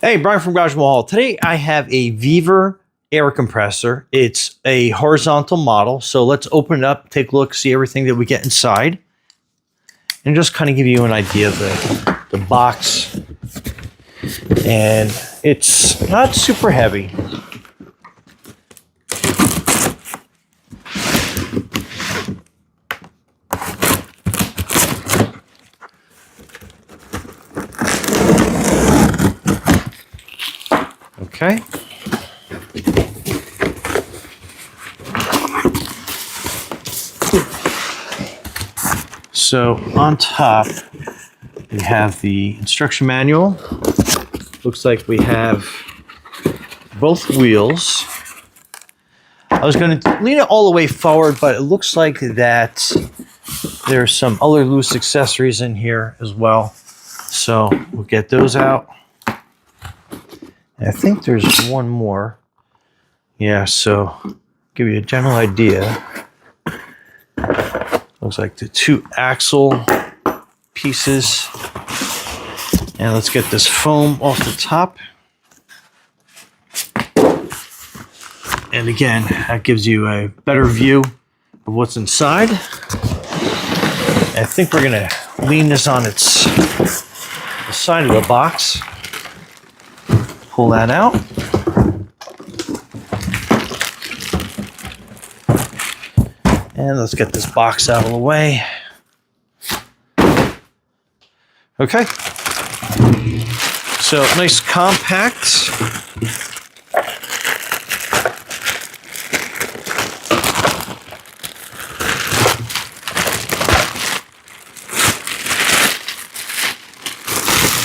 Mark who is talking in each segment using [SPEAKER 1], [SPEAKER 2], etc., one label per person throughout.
[SPEAKER 1] Hey, Brian from Garage Hall. Today I have a VEVOR air compressor. It's a horizontal model. So let's open it up, take a look, see everything that we get inside, and just kind of give you an idea of the box. And it's not super heavy. Okay. So on top, we have the instruction manual. Looks like we have both wheels. I was going to lean it all the way forward, but it looks like that there's some other loose accessories in here as well. So we'll get those out. I think there's one more. Yeah, so give you a general idea. Looks like the two axle pieces. And let's get this foam off the top. And again, that gives you a better view of what's inside. I think we're gonna lean this on the side of the box. Pull that out. And let's get this box out of the way. Okay. So nice compact.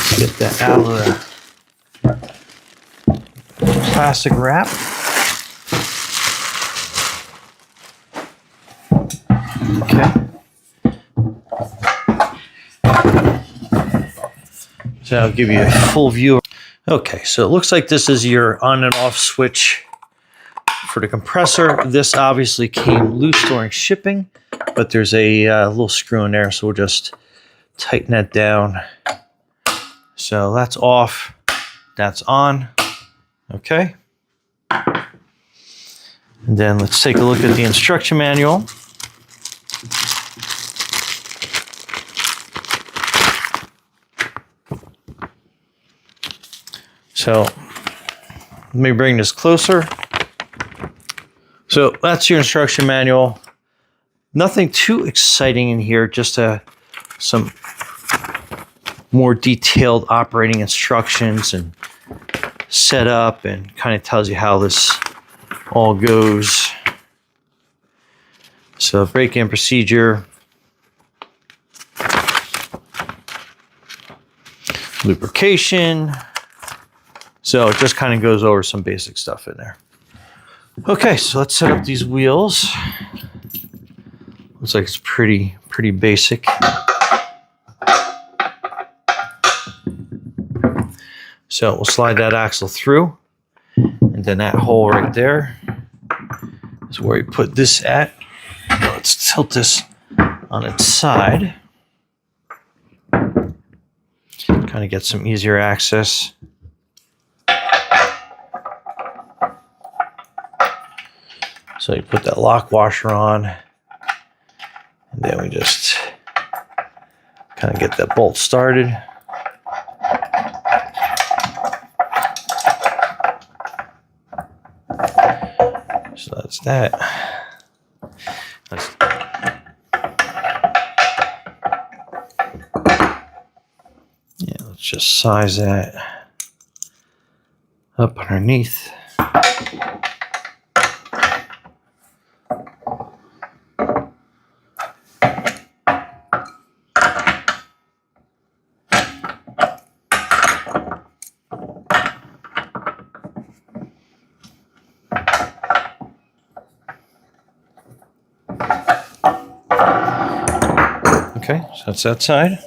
[SPEAKER 1] Let's get that out of the plastic wrap. Okay. So I'll give you a full view. Okay, so it looks like this is your on and off switch for the compressor. This obviously came loose during shipping, but there's a little screw in there, so we'll just tighten that down. So that's off, that's on. Okay. And then let's take a look at the instruction manual. So let me bring this closer. So that's your instruction manual. Nothing too exciting in here, just some more detailed operating instructions and setup, and kind of tells you how this all goes. So break-in procedure, lubrication. So it just kind of goes over some basic stuff in there. Okay, so let's set up these wheels. Looks like it's pretty basic. So we'll slide that axle through, and then that hole right there is where we put this at. Let's tilt this on its side. Kind of get some easier access. So you put that lock washer on, and then we just kind of get that bolt started. So that's that. Let's just size that up underneath. Okay, so that's that side.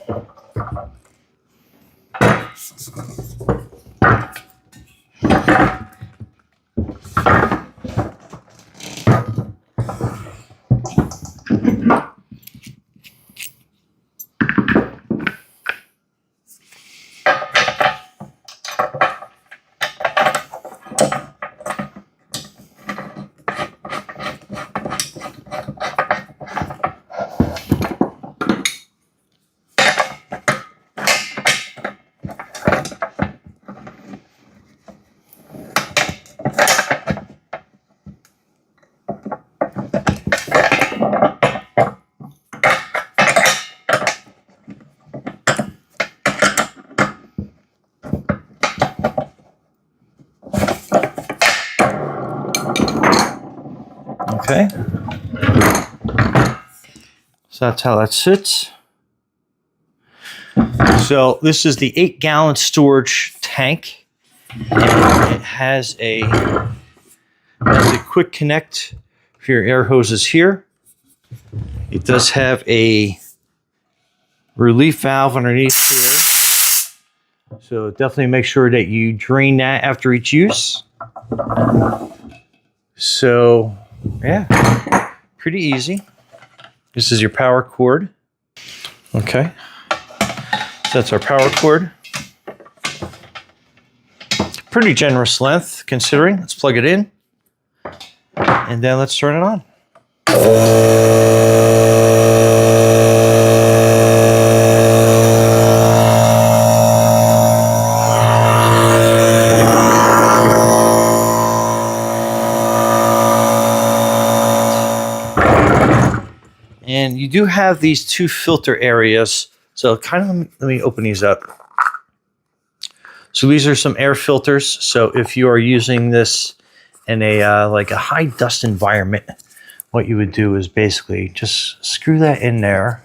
[SPEAKER 1] Okay. So that's how that sits. So this is the 8-gallon storage tank. And it has a quick connect for your air hoses here. It does have a relief valve underneath here. So definitely make sure that you drain that after each use. So yeah, pretty easy. This is your power cord. Okay. So that's our power cord. Pretty generous length considering. Let's plug it in. And then let's turn it on. And you do have these 2 filter areas. So kind of, let me open these up. So these are some air filters. So if you are using this in a like a high dust environment, what you would do is basically just screw that in there.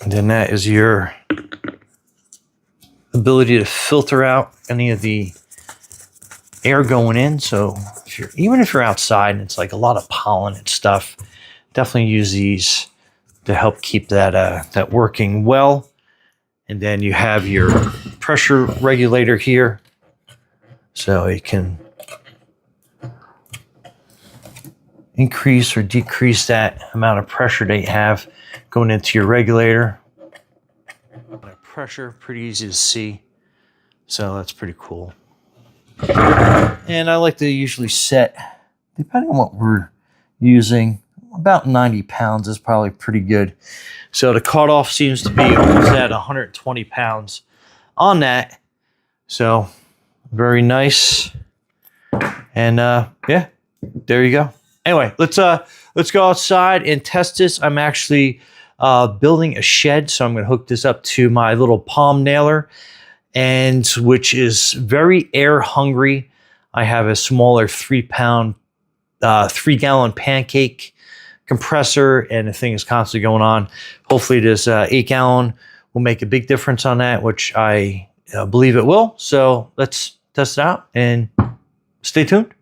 [SPEAKER 1] And then that is your ability to filter out any of the air going in. So even if you're outside and it's like a lot of pollen and stuff, definitely use these to help keep that working well. And then you have your pressure regulator here, so it can increase or decrease that amount of pressure that you have going into your regulator. Pressure, pretty easy to see, so that's pretty cool. And I like to usually set, depending on what we're using, about 90 pounds is probably pretty good. So the cutoff seems to be almost at 120 pounds on that. So very nice. And yeah, there you go. Anyway, let's go outside and test this. I'm actually building a shed, so I'm going to hook this up to my little palm nailer, and which is very air hungry. I have a smaller 3-pound, 3-gallon pancake compressor, and the thing is constantly going on. Hopefully this 8-gallon will make a big difference on that, which I believe it will. So let's test it out and stay tuned.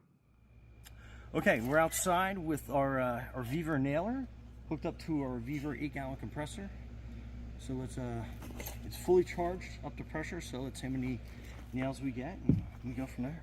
[SPEAKER 1] Okay, we're outside with our VEVOR nailer hooked up to our VEVOR 8-gallon compressor. So it's fully charged up to pressure, so let's see how many nails we get, and we go from there.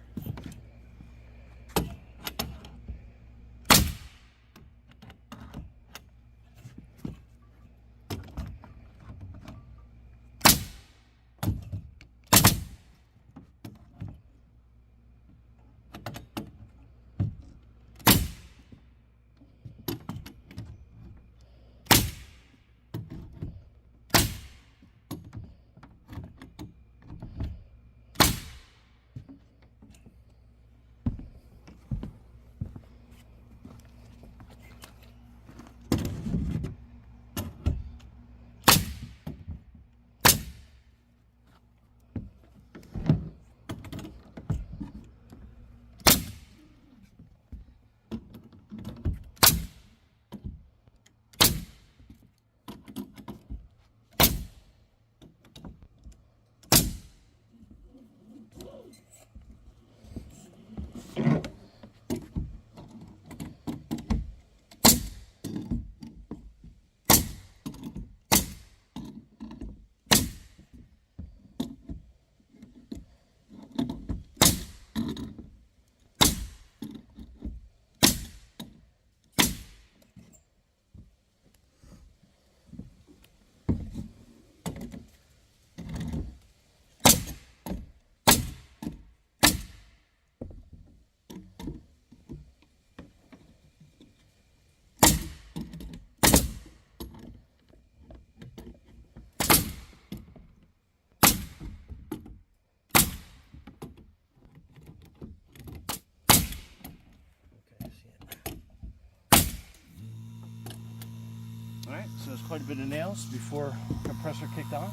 [SPEAKER 1] Alright, so there's quite a bit of nails before compressor kicked on,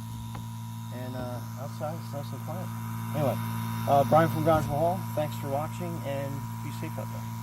[SPEAKER 1] and outside it's nice and quiet. Anyway, Brian from Grange Hall, thanks for watching, and be safe out there.